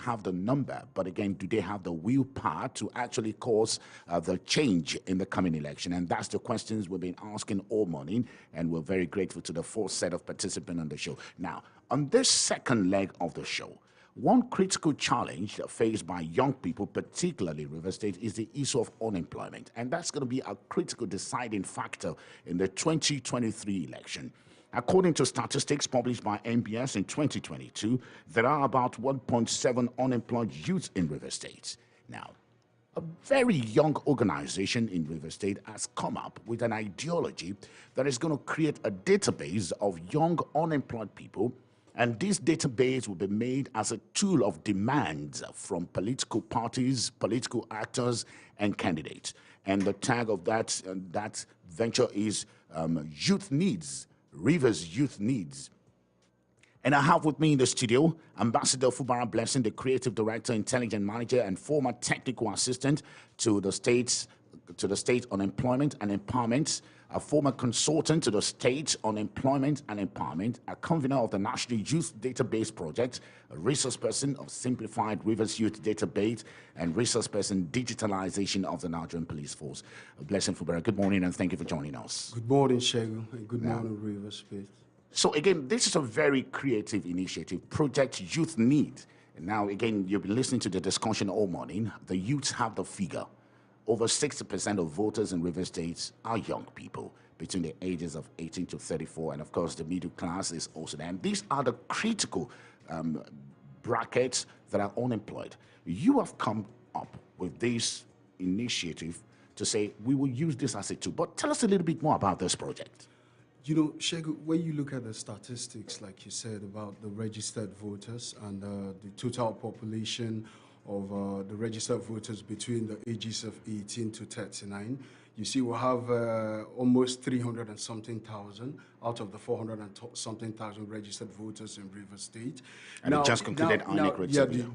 have the number, but again, do they have the willpower to actually cause the change in the coming election? And that's the questions we've been asking all morning, and we're very grateful to the full set of participants on the show. Now, on this second leg of the show, one critical challenge faced by young people, particularly River State, is the issue of unemployment. And that's going to be a critical deciding factor in the 2023 election. According to statistics published by NBS in 2022, there are about 1.7 unemployed youth in River State. Now, a very young organization in River State has come up with an ideology that is going to create a database of young unemployed people, and this database will be made as a tool of demands from political parties, political actors, and candidates. And the tag of that venture is Youth Needs, Rivers Youth Needs. And I have with me in the studio Ambassador Fubara Blessing, the Creative Director, Intelligence Manager, and former Technical Assistant to the State Unemployment and Empowerment, a former consultant to the State on Employment and Empowerment, a convener of the National Youth Database Project, a resource person of Simplified Rivers Youth Database, and resource person digitalization of the Nigerian Police Force. Blessing Fubara, good morning and thank you for joining us. Good morning, Shegu, and good morning, Rivers State. So again, this is a very creative initiative, Project Youth Need. And now again, you've been listening to the discussion all morning. The youths have the figure. Over 60% of voters in River State are young people between the ages of 18 to 34. And of course, the middle class is also there. And these are the critical brackets that are unemployed. You have come up with this initiative to say, we will use this as a tool. But tell us a little bit more about this project. You know, Shegu, when you look at the statistics, like you said, about the registered voters and the total population of the registered voters between the ages of 18 to 39, you see we'll have almost 300 and something thousand out of the 400 and something thousand registered voters in River State. And now, they just concluded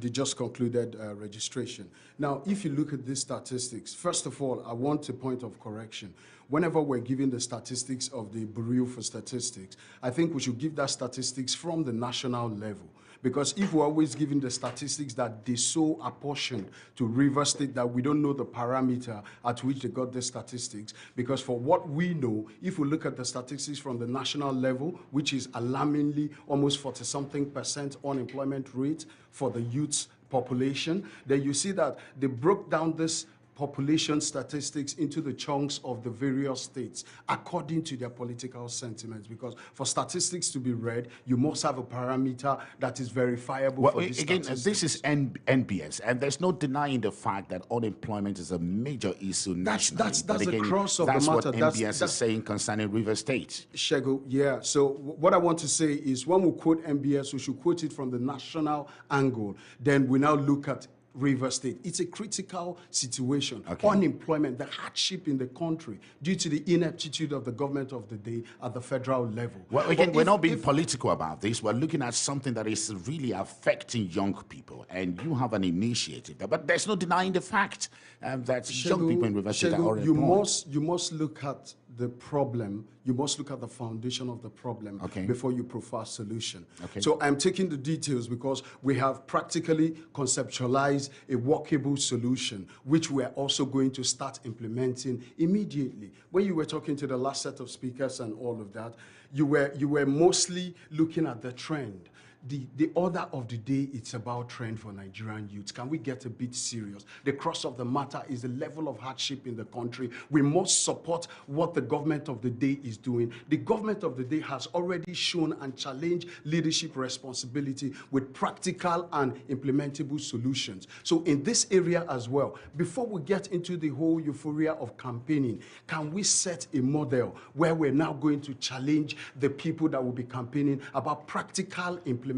they just concluded registration. Now, if you look at these statistics, first of all, I want a point of correction. Whenever we're giving the statistics of the Bureau for Statistics, I think we should give that statistics from the national level. Because if we're always giving the statistics that they so apportioned to River State that we don't know the parameter at which they got the statistics, because for what we know, if we look at the statistics from the national level, which is alarmingly almost 40-something% unemployment rate for the youth population, then you see that they broke down this population statistics into the chunks of the various states according to their political sentiments, because for statistics to be read, you must have a parameter that is verifiable. Well, again, this is NBS, and there's no denying the fact that unemployment is a major issue nationally. That's the crux of the matter. That's what NBS is saying concerning River State. Shegu, yeah. So what I want to say is when we quote NBS, we should quote it from the national angle. Then we now look at River State. It's a critical situation. Okay. Unemployment, the hardship in the country due to the ineptitude of the government of the day at the federal level. Well, again, we're not being political about this. We're looking at something that is really affecting young people, and you have an initiative. But there's no denying the fact that young people in River State are unemployed. You must look at the problem. You must look at the foundation of the problem before you profile solution. So I'm taking the details because we have practically conceptualized a workable solution, which we're also going to start implementing immediately. When you were talking to the last set of speakers and all of that, you were mostly looking at the trend. The order of the day, it's about trend for Nigerian youths. Can we get a bit serious? The crux of the matter is the level of hardship in the country. We must support what the government of the day is doing. The government of the day has already shown and challenged leadership responsibility with practical and implementable solutions. So in this area as well, before we get into the whole euphoria of campaigning, can we set a model where we're now going to challenge the people that will be campaigning about practical implementation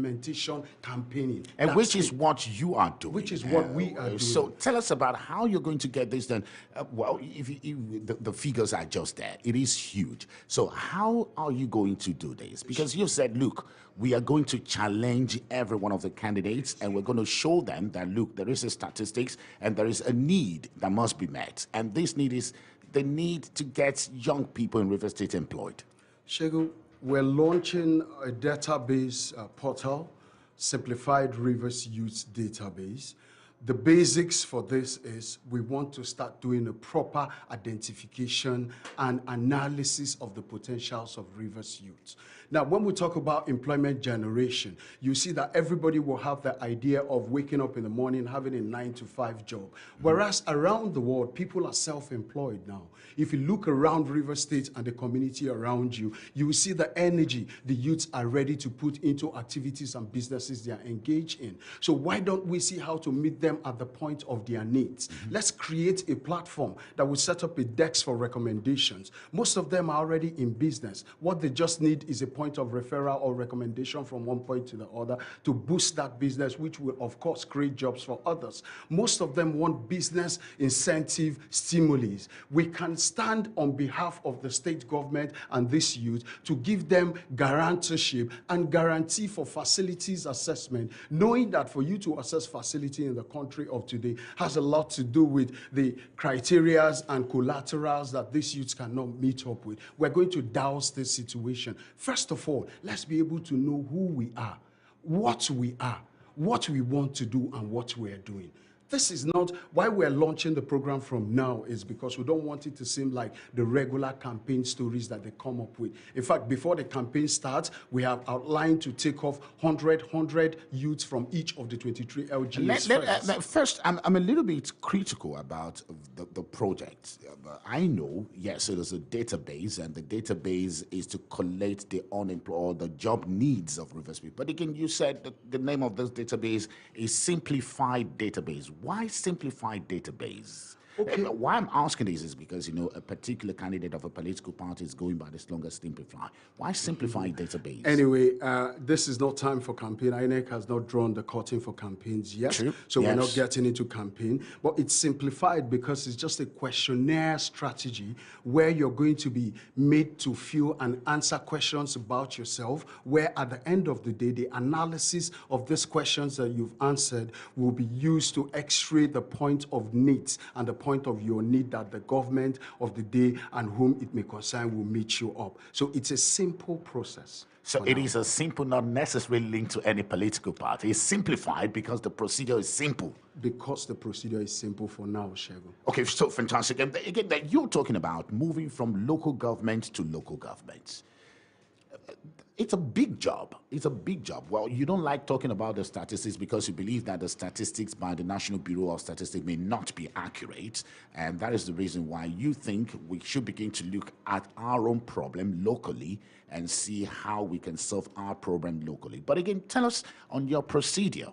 campaigning? And which is what you are doing. Which is what we are doing. So tell us about how you're going to get this done. Well, if the figures are just there. It is huge. So how are you going to do this? Because you said, look, we are going to challenge every one of the candidates, and we're going to show them that, look, there is a statistics and there is a need that must be met. And this need is the need to get young people in River State employed. Shegu, we're launching a database portal Simplified Rivers Youth Database. The basics for this is we want to start doing a proper identification and analysis of the potentials of Rivers youth. Now, when we talk about employment generation, you see that everybody will have the idea of waking up in the morning, having a 9-to-5 job. Whereas around the world, people are self-employed now. If you look around River State and the community around you, you will see the energy the youths are ready to put into activities and businesses they are engaged in. So why don't we see how to meet them at the point of their needs? Let's create a platform that will set up a desk for recommendations. Most of them are already in business. What they just need is a point of referral or recommendation from one point to the other to boost that business, which will, of course, create jobs for others. Most of them want business incentive stimulis. We can stand on behalf of the state government and this youth to give them guarantorship and guarantee for facilities assessment, knowing that for you to assess facility in the country of today has a lot to do with the criterias and collaterals that these youths cannot meet up with. We're going to douse this situation. First of all, let's be able to know who we are, what we want to do, and what we're doing. This is not why we're launching the program from now, is because we don't want it to seem like the regular campaign stories that they come up with. In fact, before the campaign starts, we have outlined to take off 100 youths from each of the 23 LGAs. First, I'm a little bit critical about the project. I know, yes, it is a database, and the database is to collate the unemployed or the job needs of Rivers people. But again, you said that the name of this database is Simplified Database. Why Simplified Database? Okay. Why I'm asking this is because, you know, a particular candidate of a political party is going by this longer Simplify. Why Simplified Database? Anyway, this is not time for campaign. INEC has not drawn the curtain for campaigns yet. True. So we're not getting into campaign. But it's simplified because it's just a questionnaire strategy where you're going to be made to fill and answer questions about yourself, where at the end of the day, the analysis of these questions that you've answered will be used to x-ray the point of needs and the point of your need that the government of the day and whom it may concern will meet you up. So it's a simple process. So it is a simple, not necessarily linked to any political party. It's simplified because the procedure is simple. Because the procedure is simple for now, Segun. Okay, so fantastic. And again, that you're talking about moving from local government to local government. It's a big job. It's a big job. Well, you don't like talking about the statistics because you believe that the statistics by the National Bureau of Statistics may not be accurate. And that is the reason why you think we should begin to look at our own problem locally and see how we can solve our problem locally. But again, tell us on your procedure.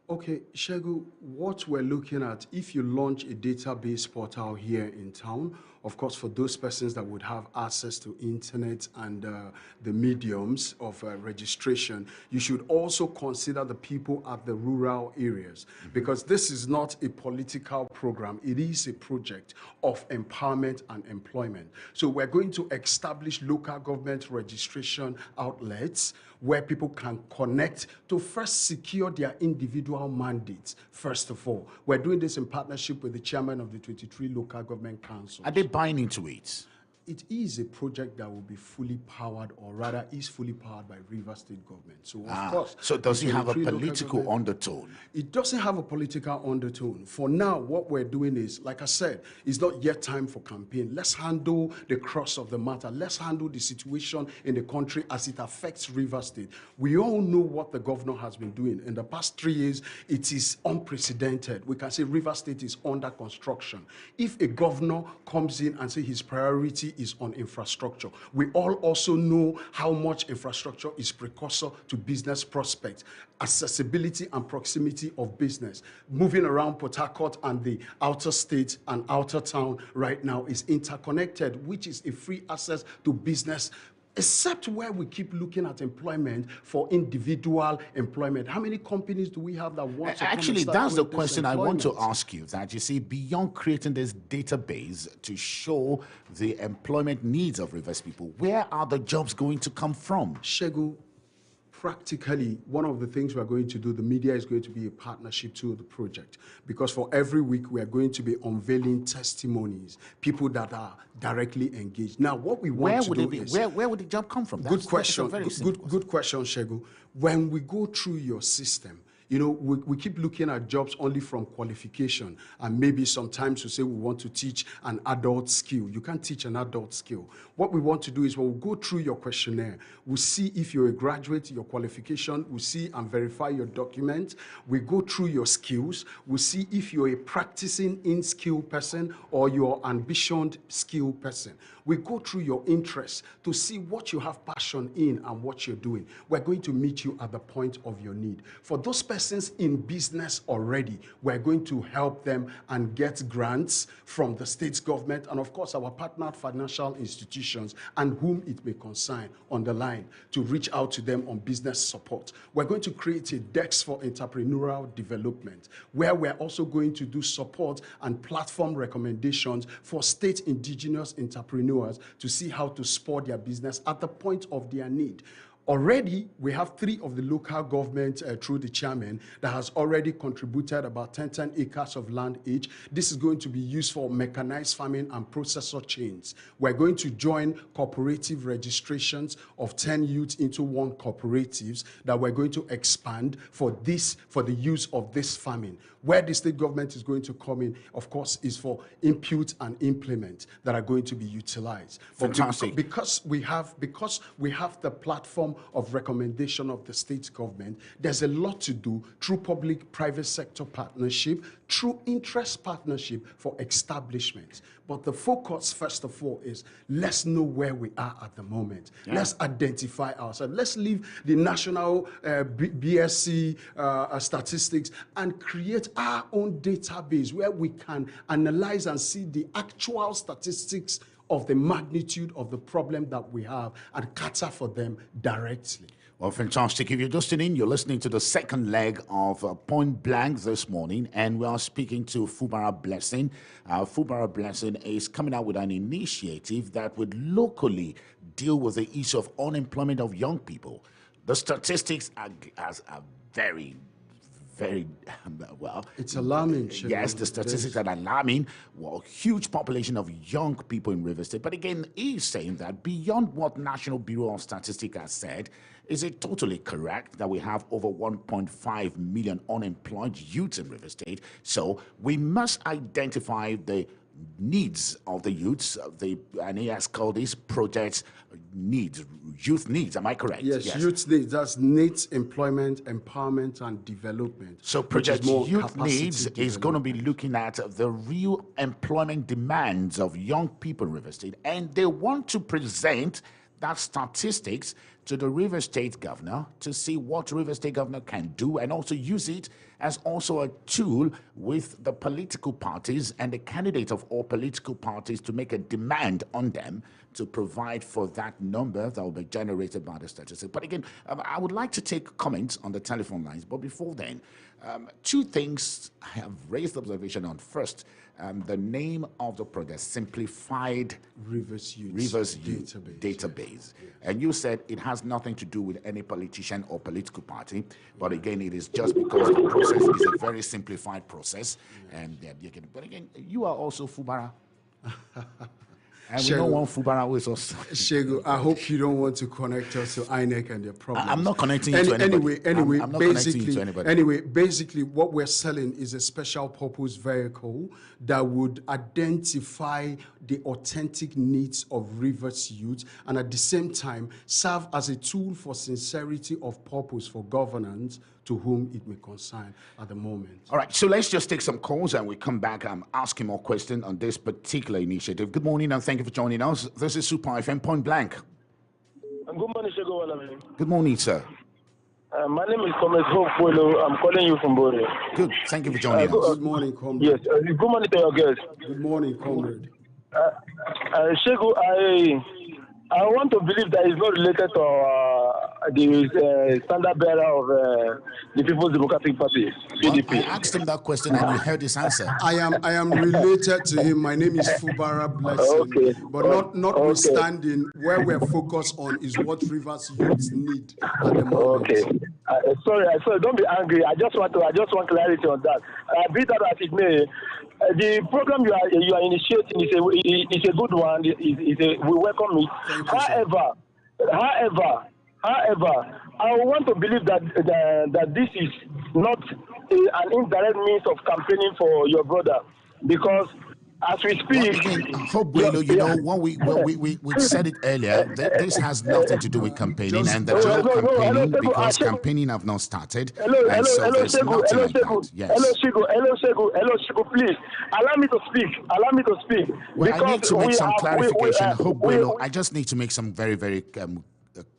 Okay, Shegu, what we're looking at, if you launch a database portal here in town, of course, for those persons that would have access to internet and the mediums of registration, you should also consider the people at the rural areas, because this is not a political program. It is a project of empowerment and employment. So we're going to establish local government registration outlets where people can connect to first secure their individual mandates. First of all, we're doing this in partnership with the chairman of the 23 local government councils. Are they buying into it? It is a project that will be fully powered, or rather is fully powered by River State government. So of course. So does it have a political undertone? It doesn't have a political undertone. For now, what we're doing is, like I said, it's not yet time for campaign. Let's handle the crux of the matter. Let's handle the situation in the country as it affects River State. We all know what the governor has been doing. In the past 3 years, it is unprecedented. We can say River State is under construction. If a governor comes in and say his priority is on infrastructure, we all also know how much infrastructure is precursor to business prospects, accessibility and proximity of business. Moving around Port Harcourt and the outer state and outer town right now is interconnected, which is a free access to business, except where we keep looking at employment for individual employment. How many companies do we have that want to actually, that's the question I want to ask you, that you see, beyond creating this database to show the employment needs of Rivers people, where are the jobs going to come from? Shegu, practically, one of the things we're going to do, the media is going to be a partnership to the project, because for every week we are going to be unveiling testimonies, people that are directly engaged. Now, what we want to do is... Where would the job come from? Good question. Good question, Shegu. When we go through your system, you know, we keep looking at jobs only from qualification, and maybe sometimes we say we want to teach an adult skill. You can't teach an adult skill. What we want to do is we'll go through your questionnaire. We'll see if you're a graduate, your qualification. We'll see and verify your document. We go through your skills. We'll see if you're a practicing in-skill person or you're an ambitioned skill person. We go through your interests to see what you have passion in and what you're doing. We're going to meet you at the point of your need. For those persons in business already, we're going to help them and get grants from the state government and, of course, our partnered financial institutions and whom it may concern on the line to reach out to them on business support. We're going to create a DEX for entrepreneurial development, where we're also going to do support and platform recommendations for state indigenous entrepreneurs to see how to support their business at the point of their need. Already, we have 3 of the local government through the chairman that has already contributed about 10 acres of land each. This is going to be used for mechanized farming and processor chains. We're going to join cooperative registrations of 10 youths into 1 cooperatives that we're going to expand for the use of this farming. Where the state government is going to come in, of course, is for input and implement that are going to be utilized. Fantastic. Because we have the platform of recommendation of the state government, there's a lot to do through public-private sector partnership, through interest partnership for establishments. But the focus, first of all, is let's know where we are at the moment. Yeah. Let's identify ourselves. Let's leave the national BSc statistics and create our own database where we can analyze and see the actual statistics of the magnitude of the problem that we have and cater for them directly. Well, fantastic. If you're just tuning in, you're listening to the second leg of Point Blank this morning, and we are speaking to Fubara Blessing. Fubara Blessing is coming out with an initiative that would locally deal with the issue of unemployment of young people. The statistics are very well. It's alarming. Yes, the statistics are alarming. Well, huge population of young people in Rivers State. But again, he's saying that beyond what National Bureau of Statistics has said, is it totally correct that we have over 1.5 million unemployed youths in Rivers State? So we must identify the needs of the youths, and he has called these projects needs, youth needs. Am I correct? Yes, youth needs. That's needs, employment, empowerment, and development. So project youth needs is going to be looking at the real employment demands of young people in Rivers State, and they want to present that statistics to the Rivers State governor to see what Rivers State governor can do, and also use it as also a tool with the political parties and the candidates of all political parties to make a demand on them to provide for that number that will be generated by the statistics. But again, I would like to take comments on the telephone lines, but before then, 2 things I have raised observation on. First, the name of the project, Simplified Rivers Youth Database. Yes. And you said it has nothing to do with any politician or political party, but again, it is just because the process is a very simplified process. Yes. And but again, you are also Fubara. And we don't want Fubara with us. Shegu, I hope you don't want to connect us to INEC and their problems. I'm not connecting you to anybody. I'm not connecting you to anybody. Anyway, basically, what we're selling is a special purpose vehicle that would identify the authentic needs of Rivers youth and at the same time serve as a tool for sincerity of purpose for governance to whom it may concern at the moment. All right, so let's just take some calls and we come back and ask him more questions on this particular initiative. Good morning and thank you for joining us. This is Super FM Point Blank. Good morning, Shego. Good morning, sir. My name is Thomas Hope. I'm calling you from Bode. Good, thank you for joining us. Good morning, comrade. Yes, good morning to your guests. Good morning, comrade. Shego, I want to believe that it's not related to our the standard bearer of the People's Democratic Party, PDP. I asked him that question and you heard his answer. I am related to him. My name is Fubara Blessing. Okay. But notwithstanding, where we're focused on is what Rivers youths need at the moment. Okay. Sorry. Don't be angry. I just want clarity on that. Be that as it may, the program you are initiating is a good one. We welcome it. However, I want to believe that this is not an indirect means of campaigning for your brother, because as we speak, Hope Buelo, when we said it earlier, this has nothing to do with campaining, and there's no campaigning because campaigning have not started. Hello, Shego, please allow me to speak. Well, I need to make some clarification. Hope Buelo, I just need to make some very, very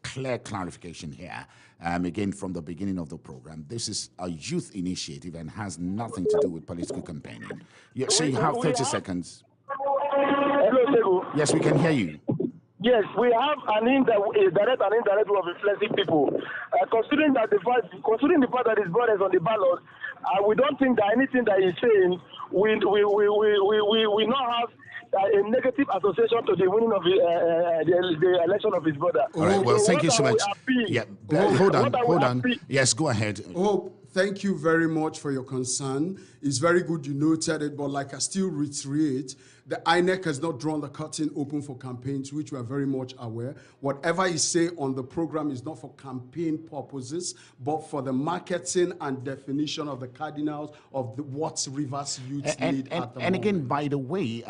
clear clarification here. Again, from the beginning of the program, this is a youth initiative and has nothing to do with political campaigning. So you have 30 seconds. Hello, Segu. Yes, we can hear you. Yes, we have a direct and indirect way of influencing people. Considering the fact that his brother is on the ballot, we don't think that anything that he's saying we not have a negative association to the winning of the election of his brother. All right. Well, thank you so much. Hold on. Yes, go ahead. Thank you very much for your concern. It's very good you noted it, but like I still reiterate, the INEC has not drawn the curtain open for campaigns, which we are very much aware. Whatever you say on the program is not for campaign purposes, but for the marketing and definition of the cardinals of what Rivers youths need at the moment. And again, by the way,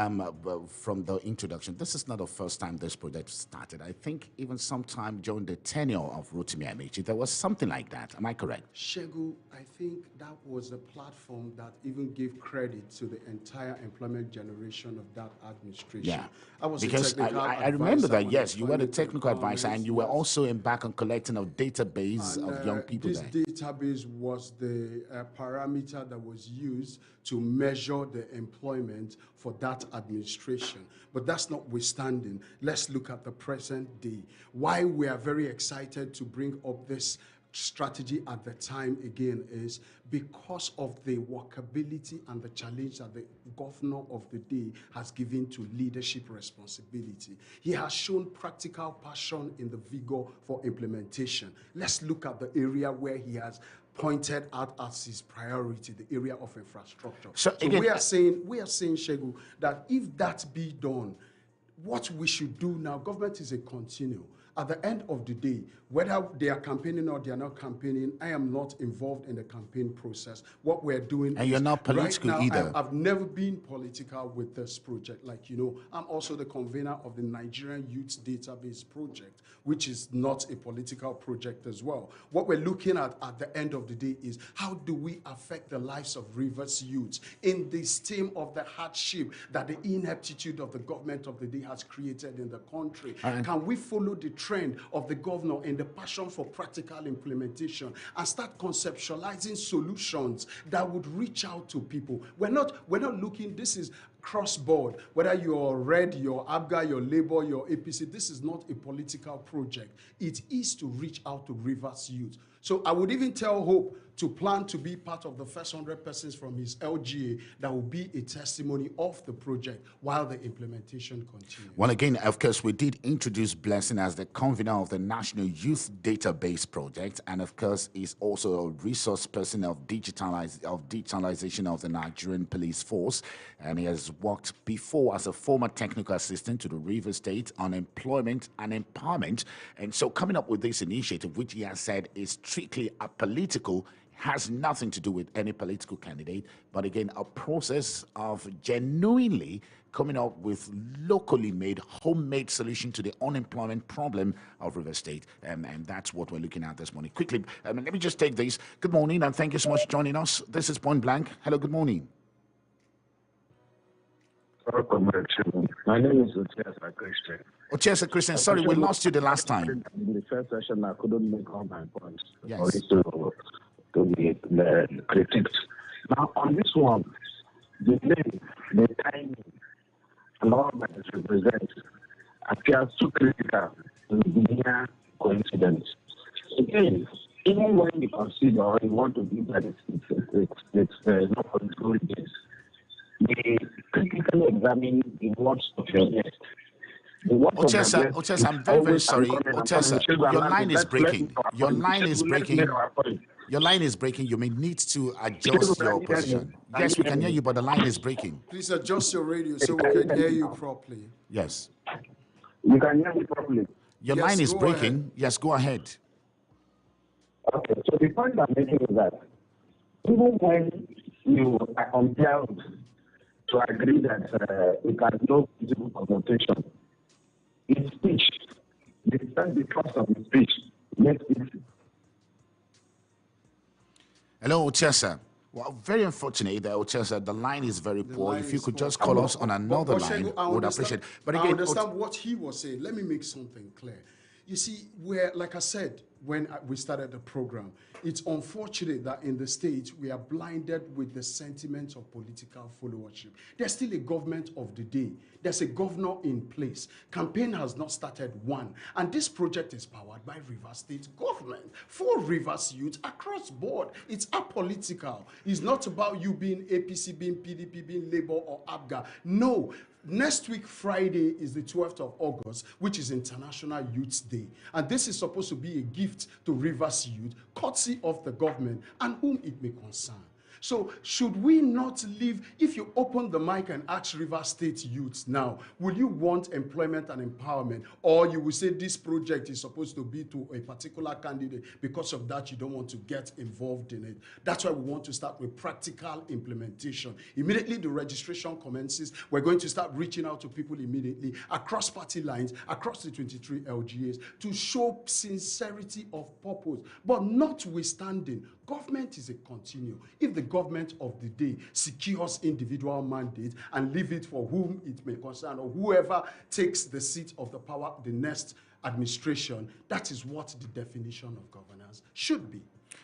from the introduction, this is not the first time this project started. I think even sometime during the tenure of Rotimi Amaechi, there was something like that. Am I correct? Shegu, I think that was a platform that even gave credit to the entire employment generation of that administration. Yeah, I was because I remember that, yes, you were the technical advisor and you were also embarked on collecting a database of young people this database was the parameter that was used to measure the employment for that administration. But that's notwithstanding, let's look at the present day. Why we are very excited to bring up this strategy at the time again is because of the workability and the challenge that the governor of the day has given to leadership responsibility. He has shown practical passion in the vigor for implementation. Let's look at the area where he has pointed out as his priority, the area of infrastructure. So again, we are saying, Shegu, that if that be done, what we should do now, government is a continuum. At the end of the day, whether they are campaigning or they are not campaigning, I am not involved in the campaign process. What we're doing and you're not political right now, either. I've never been political with this project. Like, you know, I'm also the convener of the Nigerian Youth Database Project, which is not a political project as well. What we're looking at the end of the day is how do we affect the lives of Rivers youths in the stem of the hardship that the ineptitude of the government of the day has created in the country. Can we follow the trend of the governor in the passion for practical implementation and start conceptualizing solutions that would reach out to people? We're not looking, this is cross-board, whether you're Red, you're ABGA, you're Labour, you're APC, this is not a political project. It is to reach out to Rivers youth. So I would even tell Hope to plan to be part of the first 100 persons from his LGA that will be a testimony of the project while the implementation continues. Well, again, of course, we did introduce Blessing as the convener of the National Youth Database Project, and of course, is also a resource person of digitalization of the Nigerian Police Force, and he has worked before as a former technical assistant to the Rivers State on employment and empowerment. And so coming up with this initiative, which he has said is strictly apolitical, has nothing to do with any political candidate, but again, a process of genuinely coming up with locally made, homemade solution to the unemployment problem of River State. And that's what we're looking at this morning. Quickly, let me just take this. Good morning, and thank you so much for joining us. This is Point Blank. Hello, good morning. My name is Ochiesa Christian. Ochiesa Christian, sorry, we lost you the last time. In the first session, I couldn't make all my points. Yes. To be critiqued. Now, on this one, the name, the timing, and all that it represents appears too critical to be mere coincidence. again, even when you consider or you want to give that it's not political reasons, they critically examine the words of your guest. Ochesa, I'm very, very sorry. Ochesa, your line is breaking. Your line is breaking. Your line is breaking. You may need to adjust your position. Yes, we can hear you, but the line is breaking. Please adjust your radio so we can hear you properly. Yes. You can hear me properly. Your line is breaking. Ahead. Yes, go ahead. Okay, so the point I'm making is that even when you are compelled to agree that it has no physical connotation, in speech, the trust of the speech makes it. Hello, Ochesa. Well, very unfortunate that Ochesa, the line is very poor. If you could just call us on another line, I would appreciate it. But again, I understand what he was saying. Let me make something clear. You see, like I said, when we started the program, it's unfortunate that in the States, we are blinded with the sentiments of political followership. There's still a government of the day. There's a governor in place. Campaign has not started one. And this project is powered by Rivers State government for Rivers youth across board. It's apolitical. It's not about you being APC, being PDP, being Labour or ABGA. No. Next week, Friday, is the 12th of August, which is International Youth Day. And this is supposed to be a gift to Rivers youth, courtesy of the government and whom it may concern. So should we not leave, if you open the mic and ask Rivers State youths now, will you want employment and empowerment? Or you will say this project is supposed to be to a particular candidate. Because of that, you don't want to get involved in it. That's why we want to start with practical implementation. Immediately the registration commences, we're going to start reaching out to people immediately across party lines, across the 23 LGAs to show sincerity of purpose. But notwithstanding, government is a continuum. If the government of the day secures individual mandate and leave it for whom it may concern or whoever takes the seat of the power, the next administration, that is what the definition of governance should be.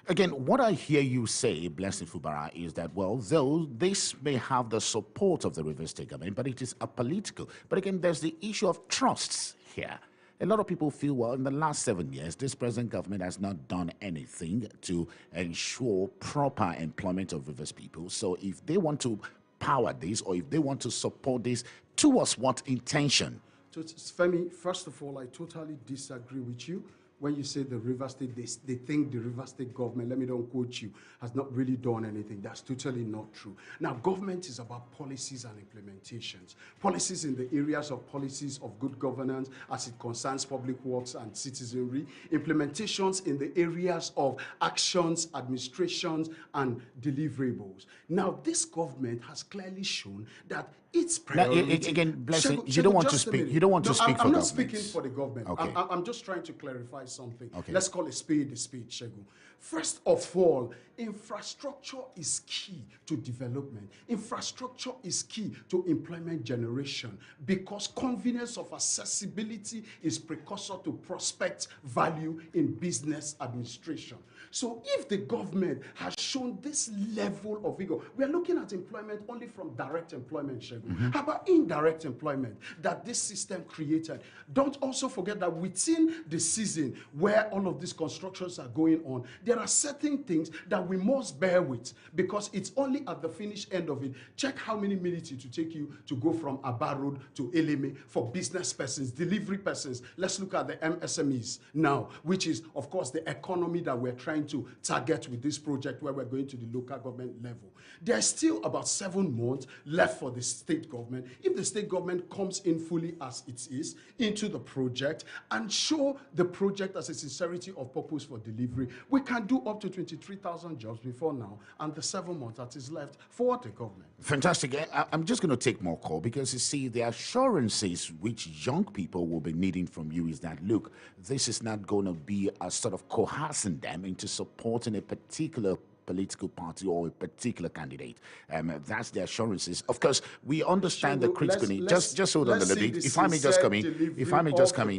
Again, what I hear you say, Blessing Fubara, is that, well, though this may have the support of the Rivers State government, but it is apolitical. But again, there's the issue of trusts here. A lot of people feel, well, in the last 7 years, this present government has not done anything to ensure proper employment of Rivers people. So if they want to power this or if they want to support this, towards what intention? So, Femi, first of all, I totally disagree with you. When you say the Rivers State, they think the Rivers State government, let me don't quote you, has not really done anything. That's totally not true. Now, government is about policies and implementations. Policies in the areas of policies of good governance as it concerns public works and citizenry. Implementations in the areas of actions, administrations, and deliverables. Now, this government has clearly shown that its priority... Again, Blessing, you don't want to speak. You don't want to speak for I'm government. not speaking for the government. Okay. I'm just trying to clarify something. Okay. Let's call a spade, Shegun. First of all, infrastructure is key to development. Infrastructure is key to employment generation because convenience of accessibility is precursor to prospect value in business administration. So if the government has shown this level of vigor, we are looking at employment only from direct employment, Shegun. How about indirect employment that this system created? Don't also forget that within the season where all of these constructions are going on, there are certain things that we must bear with because it's only at the finished end of it. Check how many minutes it will take you to go from Aba Road to Eleme for business persons, delivery persons. Let's look at the MSMEs now, which is, of course, the economy that we're trying to target with this project where we're going to the local government level. There's still about 7 months left for the state government. If the state government comes in fully as it is into the project and show the project as a sincerity of purpose for delivery, we can do up to 23,000 jobs before now and the 7 months that is left for the government. Fantastic. I'm just going to take more call because you see the assurances which young people will be needing from you is that, look, this is not going to be a sort of coercing them into supporting a particular political party or a particular candidate. That's the assurances. Of course, we understand the critical need. Just hold on a little bit. If I may just come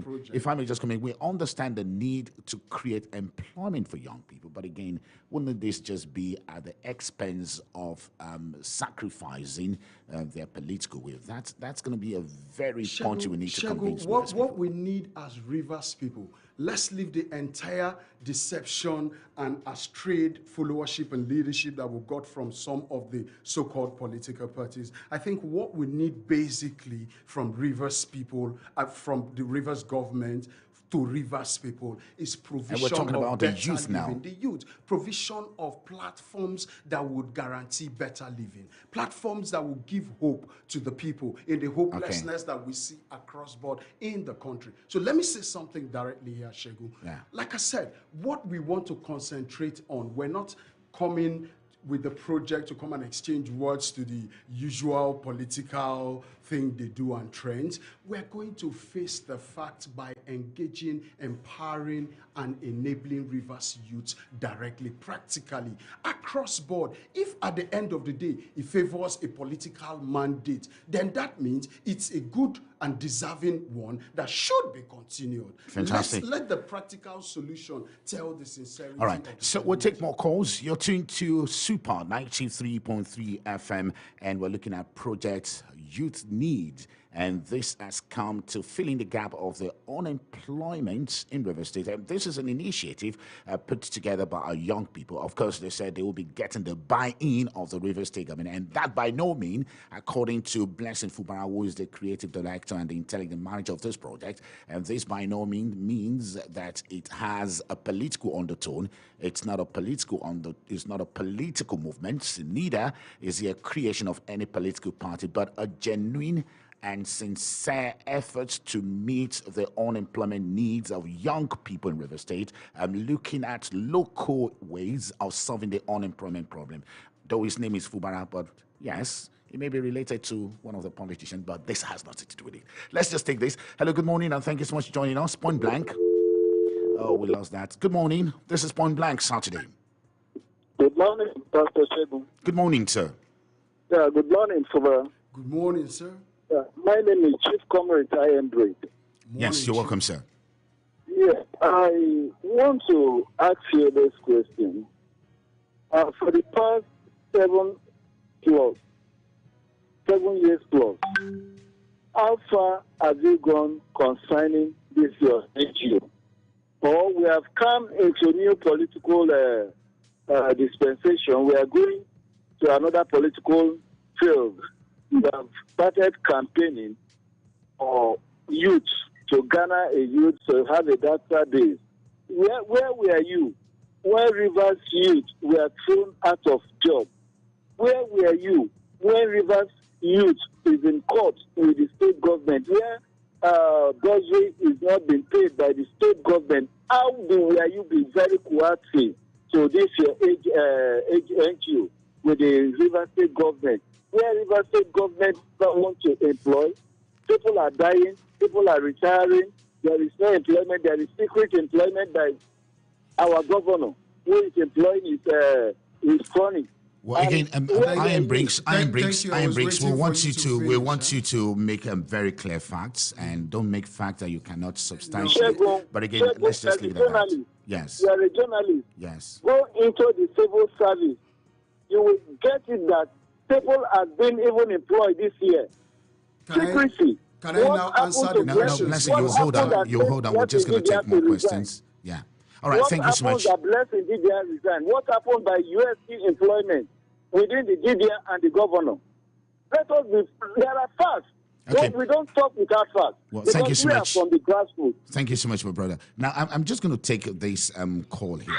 in, we understand the need to create employment for young people. But again, wouldn't this just be at the expense of sacrificing their political will? That's going to be a very point we need to convince. What we need as Rivers people, Let's leave the entire deception and astrayed followership and leadership that we got from some of the so-called political parties. I think what we need basically from Rivers people, from the Rivers government, to Rivers people is provision and we're talking of about better the youth now. living. The youth, provision of platforms that would guarantee better living, platforms that will give hope to the people in the hopelessness that we see across board in the country. So let me say something directly here, Segun. Yeah. Like I said, what we want to concentrate on, we're not coming with the project to come and exchange words to the usual political thing they do and trends. We're going to face the facts by engaging, empowering, and enabling Rivers youth directly, practically, across board. If at the end of the day it favors a political mandate, then that means it's a good and deserving one that should be continued. Fantastic. Let the practical solution tell the sincerity. All right, so we'll take more calls. You're tuned to Super 93.3 FM, and we're looking at projects youth need. And this has come to fill in the gap of the unemployment in Rivers State. And this is an initiative put together by our young people. Of course, they said they will be getting the buy-in of the Rivers State government. And that by no means, according to Blessing Fubara, who is the creative director and the intelligent manager of this project, and this by no means that it has a political undertone. It's not a political movement. Neither is it a creation of any political party, but a genuine and sincere efforts to meet the unemployment needs of young people in River State, looking at local ways of solving the unemployment problem. Though his name is Fubara, but yes, he may be related to one of the politicians, but this has nothing to do with it. Let's just take this. Hello, good morning, and thank you so much for joining us. Point Blank. Oh, we lost that. Good morning. This is Point Blank Saturday. Good morning, Pastor Segun. Good morning, sir. Yeah, good morning, Fubara. Good morning, sir. My name is Chief Comrade I. M. Drake. Yes, you're welcome, sir. Yeah, I want to ask you this question. For the past 7 years plus, how far have you gone concerning this your NGO? Or we have come into new political dispensation. We are going to another political field. We have started campaigning for youth to garner a youth to have a database. Where were you when Rivers youth were thrown out of job? Where were you when Rivers youth is in court with the state government? Where bursary is not being paid by the state government? How were you be very cooperative to this NGO with the Rivers State government? Where Rivers State government don't want to employ, people are dying, people are retiring, there is no employment, there is secret employment by our governor, who is employing his crony. Well, again, Iron Brinks, we want you to make very clear facts and don't make facts that you cannot substantiate. But again, let's just leave it at that. Yes. You are a journalist. Yes. Go into the civil service. You will get it that people have been even employed this year. Secrecy. Can I now answer the question? Blessing, you hold on. We're just going to take more questions. Yeah. All right, thank you so much. What happened that Blessing GDR resigned? What happened by USC employment within the GDR and the governor? Let us be, there are facts. Okay. We don't talk without facts. Well, thank you so much. From the grassroots. Thank you so much, my brother. Now, I'm just going to take this call here.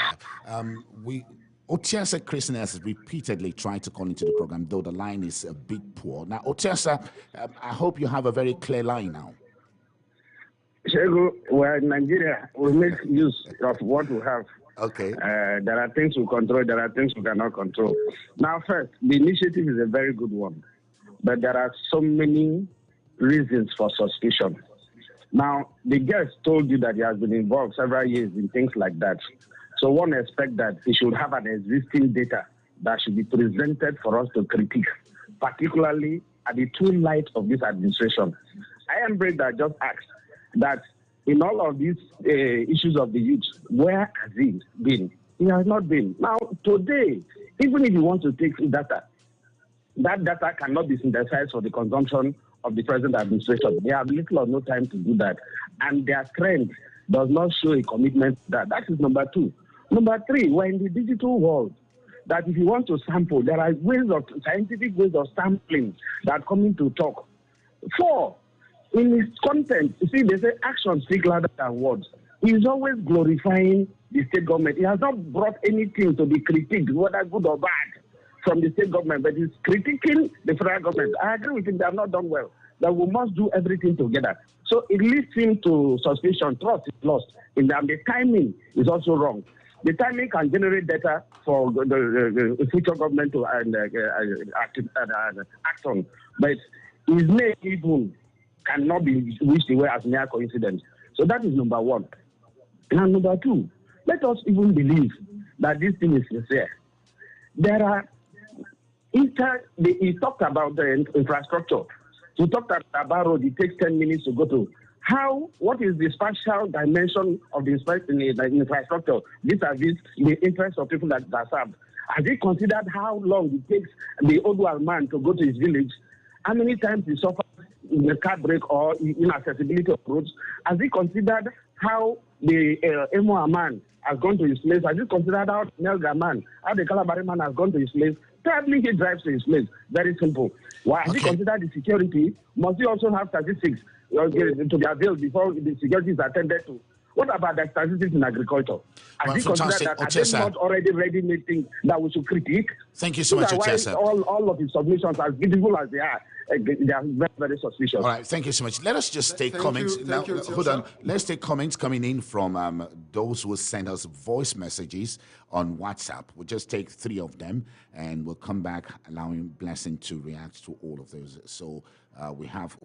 Otiasa Christian has repeatedly tried to call into the program, though the line is a bit poor. Now, Otiasa, I hope you have a very clear line now. Shego, we're in Nigeria. We make use of what we have. Okay. There are things we control, there are things we cannot control. Now, first, the initiative is a very good one, but there are so many reasons for suspicion. Now, the guest told you that he has been involved several years in things like that. So one expects that he should have an existing data that should be presented for us to critique, particularly at the true light of this administration. I am brave that just asked that in all of these issues of the youth, where has he been? He has not been. Now, today, even if you want to take data, that data cannot be synthesized for the consumption of the present administration. They have little or no time to do that. And their trend does not show a commitment to that. That is number two. Number three, we're in the digital world. That if you want to sample, there are scientific ways of sampling that come into talk. Four, in his content, you see, they say actions speak louder than words. He is always glorifying the state government. He has not brought anything to be critiqued, whether good or bad, from the state government, but he's critiquing the federal government. I agree with him, they have not done well, that we must do everything together. So it leads him to suspicion, trust is lost. And the timing is also wrong. The timing can generate data for the future government to act on, but his name even cannot be wished away as mere coincidence. So that is number one. And number two, let us even believe that this thing is sincere. There are he talked about the infrastructure. He talked about road. It takes 10 minutes to go to. What is the spatial dimension of the infrastructure vis-a-vis the interest of people that are served? Has he considered how long it takes the old man to go to his village? How many times he suffers in the car break or inaccessibility of roads? Has he considered how the Emo man has gone to his place? Has he considered how Nelga man, how the Calabari man has gone to his place? Probably he drives to his place. Very simple. Why has he considered the security? Must he also have statistics to be availed before the security is attended to? What about the statistics in agriculture? Has he considered that are they not already ready-made things that we should critique? Thank you so much, Ochesa. All of his submissions, as beautiful as they are very, very suspicious. All right, thank you so much. Let us just take comments. Now, hold on. Let's take comments coming in from those who send us voice messages on WhatsApp. We'll just take 3 of them, and we'll come back, allowing Blessing to react to all of those. So we have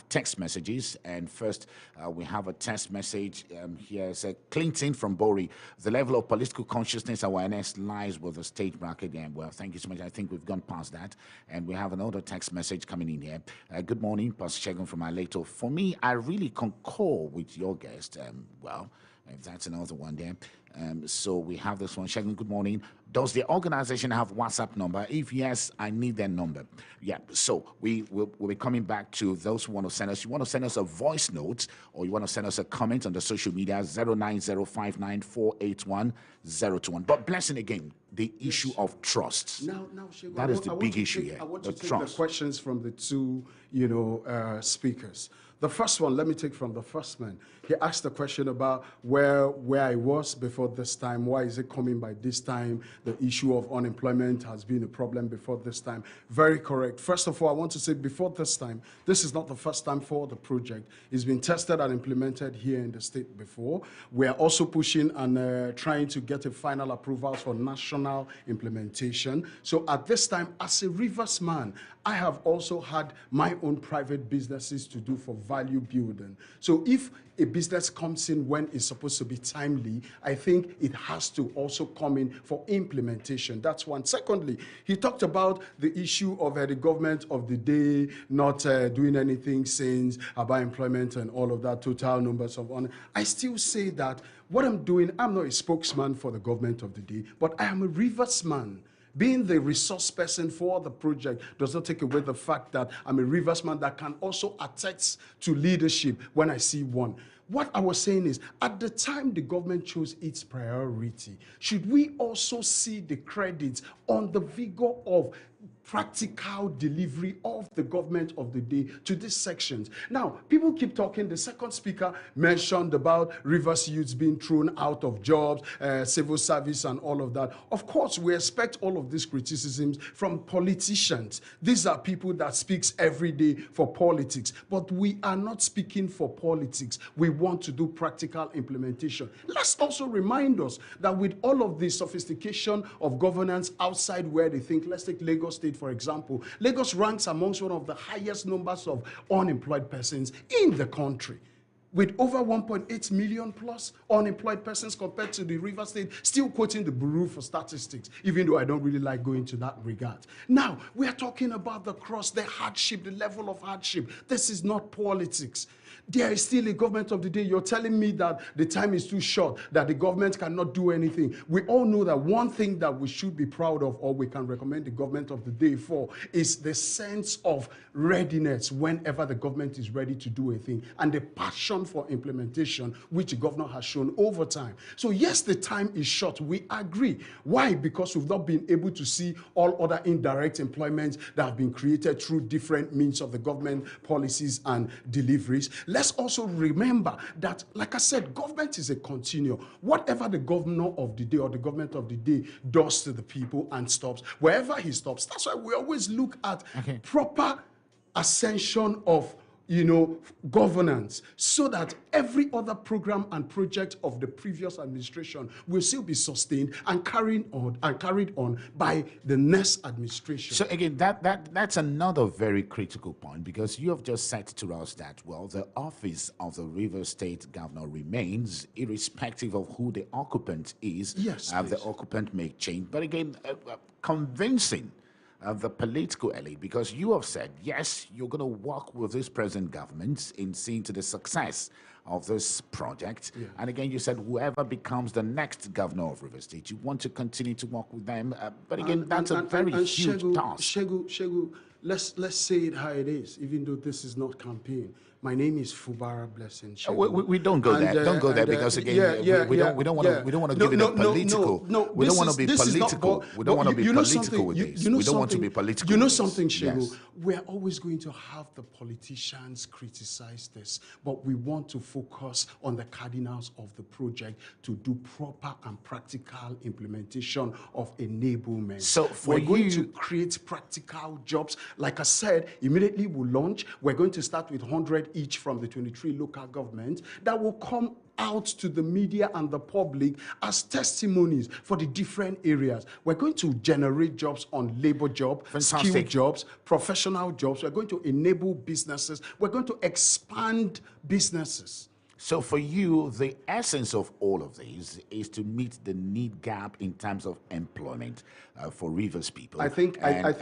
text messages, and first we have a text message here. It's Clinton from Bori. The level of political consciousness awareness lies with the state bracket. And well, thank you so much. I think we've gone past that, and we have another text message coming in here. Good morning, Pastor Shegun from Aleto. For me, I really concur with your guest. Well, if that's another one there. So we have this one. Shegun, good morning. Does the organization have WhatsApp number? If yes, I need their number. Yeah, so we'll be coming back to those who want to send us. You want to send us a voice note, or you want to send us a comment on the social media, 09059481021. But Blessing, again, the issue of trust. Now, that is the big issue here. I want to take the questions from the two, speakers. The first one, let me take from the first man. He asked a question about where I was before this time. Why is it coming by this time? The issue of unemployment has been a problem before this time. Very correct. First of all, I want to say before this time, this is not the first time for the project. It's been tested and implemented here in the state before. We are also pushing and trying to get a final approval for national implementation. So at this time, as a Rivers man, I have also had my own private businesses to do for value building. So if a business comes in when it's supposed to be timely, I think it has to also come in for implementation. That's one. Secondly, he talked about the issue of the government of the day not doing anything since about employment and all of that, total numbers of honor. I still say that what I'm doing, I'm not a spokesman for the government of the day, but I am a Rivers man. Being the resource person for the project does not take away the fact that I'm a Rivers man that can also attest to leadership when I see one. What I was saying is, at the time the government chose its priority, should we also see the credits on the vigor of practical delivery of the government of the day to these sections? Now, people keep talking. The second speaker mentioned about Rivers youths being thrown out of jobs, civil service and all of that. Of course, we expect all of these criticisms from politicians. These are people that speaks every day for politics, but we are not speaking for politics. We want to do practical implementation. Let's also remind us that with all of the sophistication of governance outside where they think, let's take Lagos State, for example. Lagos ranks amongst one of the highest numbers of unemployed persons in the country, with over 1.8 million plus unemployed persons compared to the Rivers State, still quoting the Bureau for Statistics, even though I don't really like going to that regard. Now, we are talking about the hardship, the level of hardship. This is not politics. There is still a government of the day. You're telling me that the time is too short, that the government cannot do anything. We all know that one thing that we should be proud of, or we can recommend the government of the day for, is the sense of readiness whenever the government is ready to do a thing, and the passion passion for implementation, which the governor has shown over time. So yes, the time is short. We agree. Why? Because we've not been able to see all other indirect employments that have been created through different means of the government policies and deliveries. Let's also remember that, like I said, government is a continuum. Whatever the governor of the day or the government of the day does to the people and stops, wherever he stops, that's why we always look at proper ascension of governance, so that every other program and project of the previous administration will still be sustained and carried on by the next administration. So again, that's another very critical point, because you have just said to us that, well, the office of the Rivers State Governor remains irrespective of who the occupant is. Yes, the occupant may change, but again, convincing the political elite, because you have said, yes, you're going to work with this present government in seeing to the success of this project. Yeah. And again, you said whoever becomes the next governor of Rivers State, you want to continue to work with them. But again, that's a very huge task. Shegu, let's say it how it is, even though this is not campaign. My name is Fubara Blessing. We don't go there. Don't go there, because again, we don't want to give it a political. We don't want to be political. We don't want to be political with this. We don't want to be political. You know something, Shegu? Yes. We're always going to have the politicians criticize this, but we want to focus on the cardinals of the project to do proper and practical implementation of enablement. So we're going to create practical jobs. Like I said, immediately we'll launch. We're going to start with 100 each from the 23 local governments that will come out to the media and the public as testimonies for the different areas. We're going to generate jobs on labor jobs, skill jobs, professional jobs. We're going to enable businesses. We're going to expand businesses. So for you, the essence of all of these is to meet the need gap in terms of employment for Rivers people. I think at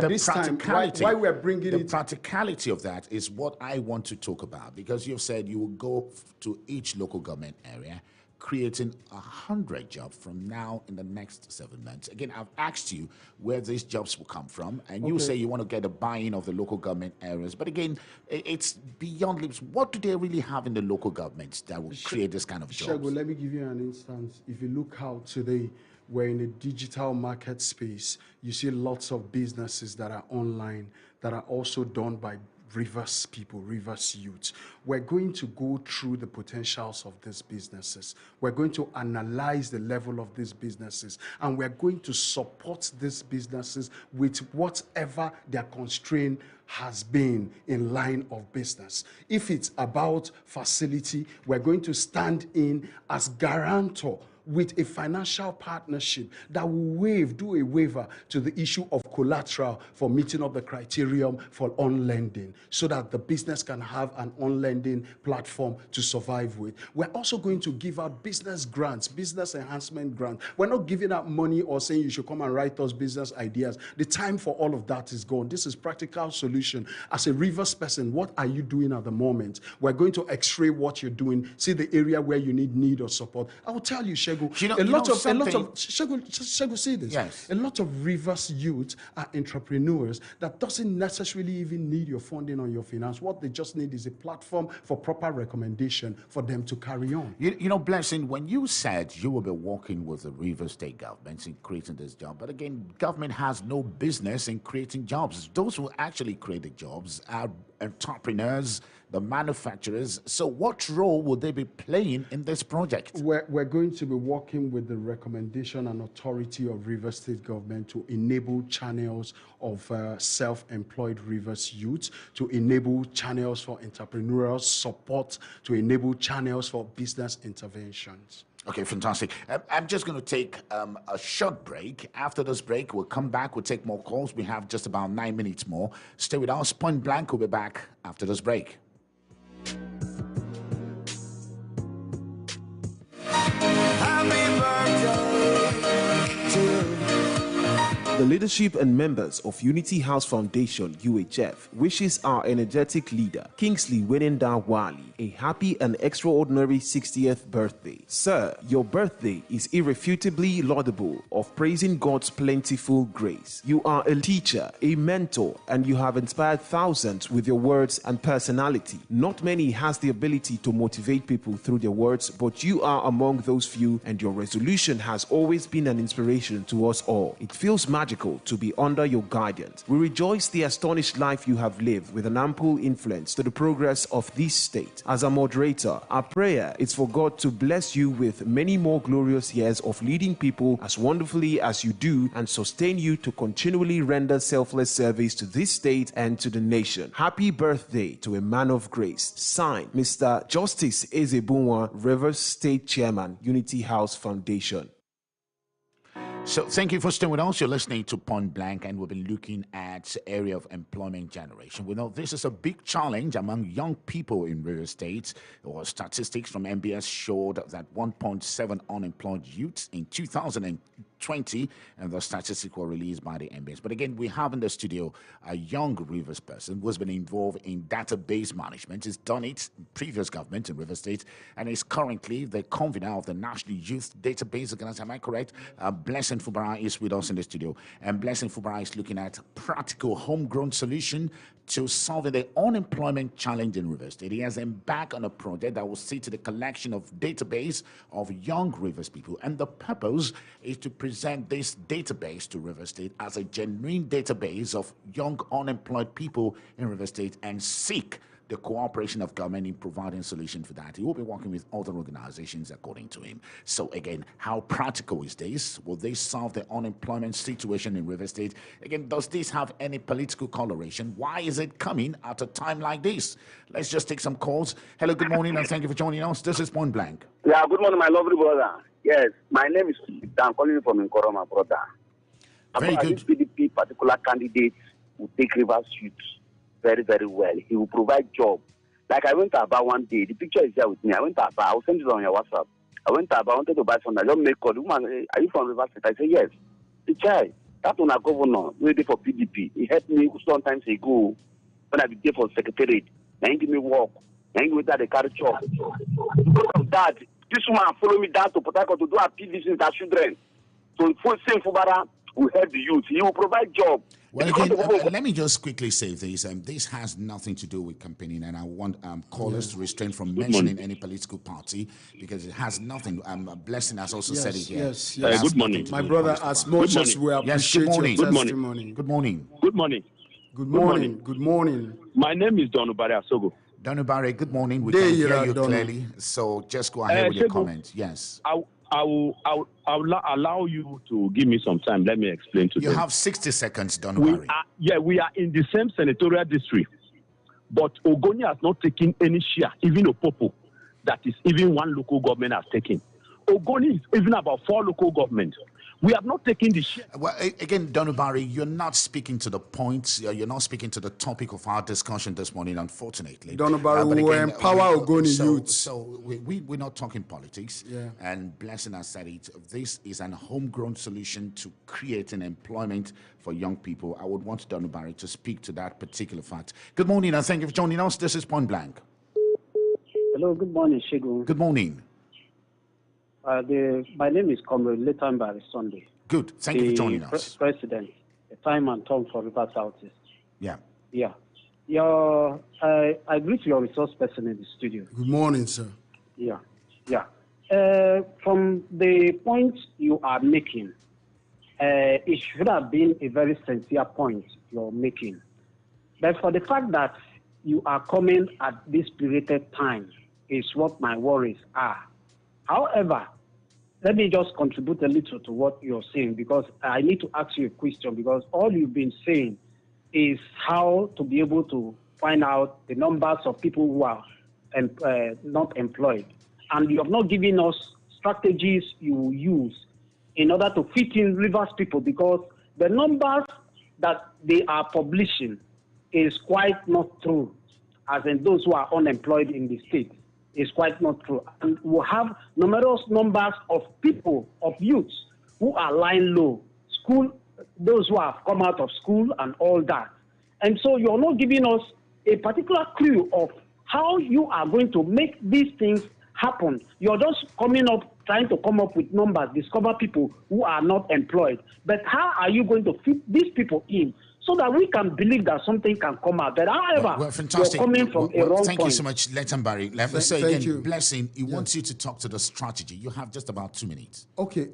this time, why we're bringing the practicality of that is what I want to talk about, because you've said you will go to each local government area, creating 100 jobs from now in the next 7 months. Again, I've asked you where these jobs will come from, and you say you want to get a buy-in of the local government areas. But again, it's beyond lips. What do they really have in the local governments that will create this kind of jobs? Shego, let me give you an instance. If you look out today, we're in a digital market space. You see lots of businesses that are online that are also done by Rivers people, Rivers youth. We're going to go through the potentials of these businesses. We're going to analyze the level of these businesses, and we're going to support these businesses with whatever their constraint has been in line of business. If it's about facility, we're going to stand in as guarantor with a financial partnership that will do a waiver to the issue of collateral for meeting up the criterion for on-lending, so that the business can have an on-lending platform to survive with. We're also going to give out business grants, business enhancement grants. We're not giving out money or saying you should come and write us business ideas. The time for all of that is gone. This is practical solution. As a Rivers person, what are you doing at the moment? We're going to x-ray what you're doing, see the area where you need or support. I will tell you, Shegu, a lot of Shegu, see this. Yes. A lot of Rivers youth are entrepreneurs that doesn't necessarily even need your funding or your finance. What they just need is a platform for proper recommendation for them to carry on. You know, Blessing, when you said you will be working with the Rivers State government in creating this job, but again, government has no business in creating jobs. Those who actually create the jobs are entrepreneurs, the manufacturers. So what role will they be playing in this project? We're going to be working with the recommendation and authority of Rivers State government to enable channels of self-employed Rivers youth, to enable channels for entrepreneurial support, to enable channels for business interventions. Okay, fantastic. I'm just going to take a short break. After this break, we'll come back. We'll take more calls. We have just about 9 minutes more. Stay with us. Point Blank will be back after this break. Happy birthday to The leadership and members of Unity House Foundation, UHF, wishes our energetic leader, Kingsley Wenenda Wali, a happy and extraordinary 60th birthday. Sir, your birthday is irrefutably laudable of praising God's plentiful grace. You are a teacher, a mentor, and you have inspired thousands with your words and personality. Not many has the ability to motivate people through their words, but you are among those few, and your resolution has always been an inspiration to us all. It feels magical to be under your guidance. We rejoice the astonished life you have lived with an ample influence to the progress of this state. As a moderator, our prayer is for God to bless you with many more glorious years of leading people as wonderfully as you do and sustain you to continually render selfless service to this state and to the nation. Happy birthday to a man of grace. Signed, Mr. Justice Ezebunwa, Rivers State Chairman, Unity House Foundation. So thank you for staying with us. You're listening to Point Blank, and we'll be looking at the area of employment generation. We know this is a big challenge among young people in Rivers State. Statistics from MBS showed that 1.7 unemployed youths in 2020, and the statistics were released by the MBS. But again, we have in the studio a young Rivers person who has been involved in database management. He's done it in previous government in Rivers State, and is currently the convener of the National Youth Database Organization. Am I correct? Blessing Fubara is with us in the studio, and Blessing Fubara is looking at practical homegrown solution to solving the unemployment challenge in Rivers State. He has embarked on a project that will see to the collection of database of young Rivers people, and the purpose is to present this database to Rivers State as a genuine database of young unemployed people in Rivers State, and seek the cooperation of government in providing solution for that. He will be working with other organizations according to him. So again, how practical is this? Will they solve the unemployment situation in Rivers State? Again, does this have any political coloration? Why is it coming at a time like this? Let's just take some calls. Hello, good morning, and thank you for joining us. This is Point Blank. Yeah, good morning, my lovely brother. Yes, my name is I'm calling you from Nkoro, my brother. Very good. This PDP particular candidate will take Rivers youth very, very well. He will provide job. Like I went to Aba one day, the picture is there with me. I went to Aba, I'll send it on your WhatsApp. I went to Aba, I wanted to buy something. I don't make call. Woman, are you from Rivers State? I said, yes. The child, that one a governor, waiting for PDP. He helped me sometimes ago when I was there for secretariat. Now he give me work. Now he give me that the carry job. Because of that, this woman follow me down to Port Harcourt to do activities with our children. So same Fubara will help the youth. He will provide job. Well, again, let me just quickly say this. This has nothing to do with campaigning, and I want callers to restrain from mentioning any political party, because it has nothing. Blessing has also said it here. Yes. Good morning. My brother, as much as we appreciate your testimony. Good morning. Good morning. Good morning. Good morning. My name is Don Ubari Asogo. Don Ubari, good morning. We can hear you clearly, so just go ahead with your comment. Yes. I will allow you to give me some time. Let me explain to you. You have 60 seconds, Don Ubari. We are in the same senatorial district, but Ogoni has not taken any share, even Opopo, that is even one local government has taken. Ogoni is even about 4 local governments. We have not taken the share. Well, again, Don Ubari, you're not speaking to the point. You're not speaking to the topic of our discussion this morning, unfortunately. Don Ubari, we will empower Ogoni youth. So we're not talking politics. Yeah. And Blessing has said it. This is an homegrown solution to creating employment for young people. I would want Don Ubari to speak to that particular fact. Good morning, and thank you for joining us. This is Point Blank. Hello, good morning, Shegun. Good morning. My name is Comrade Leighton Barry Sunday. Good. Thank you for joining us. President, the time and Tom for Rivers Southeast. Yeah. I greet your resource person in the studio. Good morning, sir. Yeah. From the point you are making, it should have been a very sincere point you're making. But for the fact that you are coming at this period time is what my worries are. However, let me just contribute a little to what you're saying, because I need to ask you a question, because all you've been saying is how to be able to find out the numbers of people who are not employed. And you have not given us strategies you use in order to fit in Rivers people, because the numbers that they are publishing is quite not true, as in those who are unemployed in the state. Is quite not true. And we have numerous numbers of people, of youths, who are lying low. School those who have come out of school and all that. And so you're not giving us a particular clue of how you are going to make these things happen. You're just trying to come up with numbers, discover people who are not employed. But how are you going to fit these people in so that we can believe that something can come out? But however, fantastic. You're coming from a wrong point. Thank you so much, Letambari. Let me say again, you. Blessing, he wants you to talk to the strategy. You have just about 2 minutes. Okay,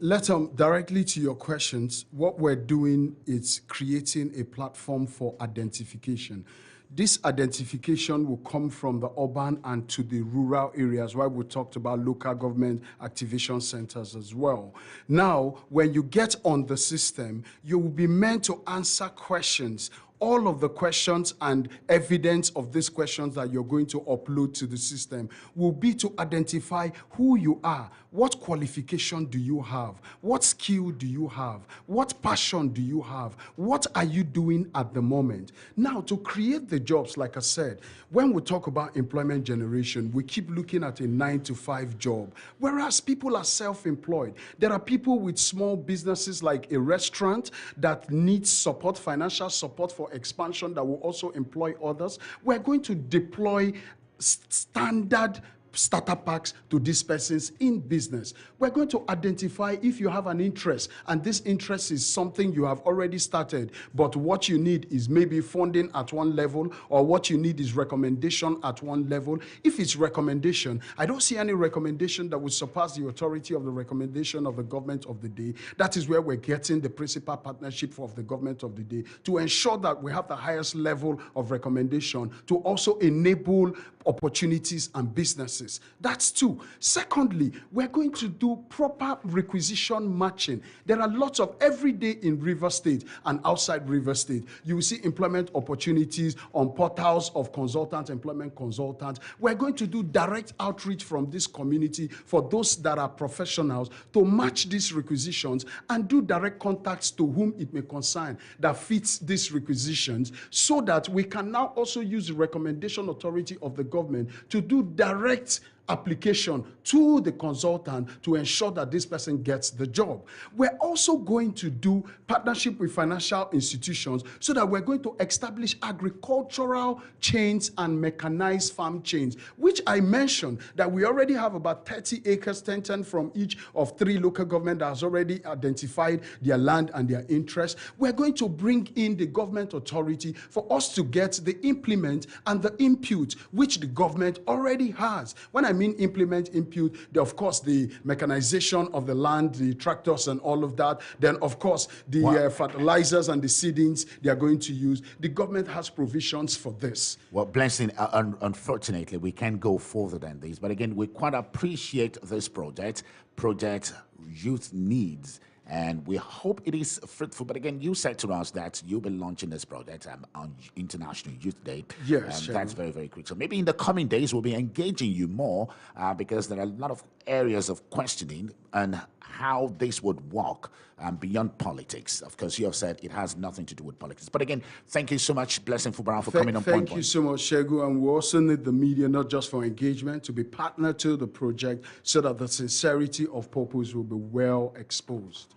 directly to your questions, what we're doing is creating a platform for identification. This identification will come from the urban and to the rural areas, where we talked about local government activation centers as well. Now, when you get on the system, you will be meant to answer questions. All of the questions and evidence of these questions that you're going to upload to the system will be to identify who you are. What qualification do you have? What skill do you have? What passion do you have? What are you doing at the moment? Now, to create the jobs, like I said, when we talk about employment generation, we keep looking at a 9-to-5 job, whereas people are self-employed. There are people with small businesses like a restaurant that needs support, financial support for expansion, that will also employ others. We're going to deploy standard starter packs to these persons in business. We're going to identify if you have an interest, and this interest is something you have already started, but what you need is maybe funding at one level, or what you need is recommendation at one level. If it's recommendation, I don't see any recommendation that would surpass the authority of the recommendation of the government of the day. That is where we're getting the principal partnership of the government of the day to ensure that we have the highest level of recommendation to also enable opportunities and businesses. That's two. Secondly, we're going to do proper requisition matching. There are lots of, every day in River State and outside River State, you will see employment opportunities on portals of consultants, employment consultants. We're going to do direct outreach from this community for those that are professionals to match these requisitions and do direct contacts to whom it may concern that fits these requisitions, so that we can now also use the recommendation authority of the government to do direct application to the consultant to ensure that this person gets the job. We're also going to do partnership with financial institutions so that we're going to establish agricultural chains and mechanized farm chains, which I mentioned that we already have about 30 acres, 10 from each of 3 local governments that has already identified their land and their interest. We're going to bring in the government authority for us to get the implement and the input, which the government already has. When I mean implement, input, of course, the mechanization of the land, the tractors and all of that. Then, of course, the fertilizers and the seedings they are going to use. The government has provisions for this. Well, Blessing, unfortunately, we can't go further than this. But again, we quite appreciate this project youth needs. And we hope it is fruitful. But again, you said to us that you'll be launching this project on International Youth Day. Yes. That's very, very quick. So maybe in the coming days, we'll be engaging you more because there are a lot of areas of questioning and how this would work beyond politics. Of course, you have said it has nothing to do with politics. But again, thank you so much, Blessing Fubara, for coming on Point. Thank you so much, Shegu. And we also need the media, not just for engagement, to be partner to the project so that the sincerity of purpose will be well exposed.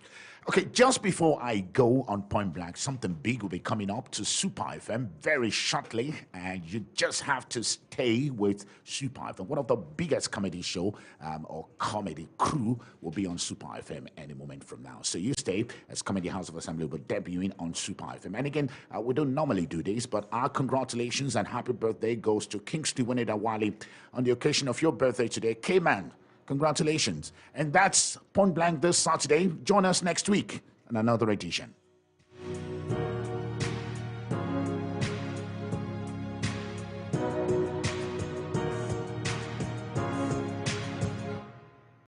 Okay, just before I go on Point Blank, something big will be coming up to Super FM very shortly, and you just have to stay with Super FM. One of the biggest comedy show or comedy crew will be on Super FM any moment from now. So you stay, as Comedy House of Assembly will be debuting on Super FM. And again, we don't normally do this, but our congratulations and happy birthday goes to Kingsley Winnie-Dawali on the occasion of your birthday today. K-Man, congratulations. And that's Point Blank this Saturday. Join us next week on another edition.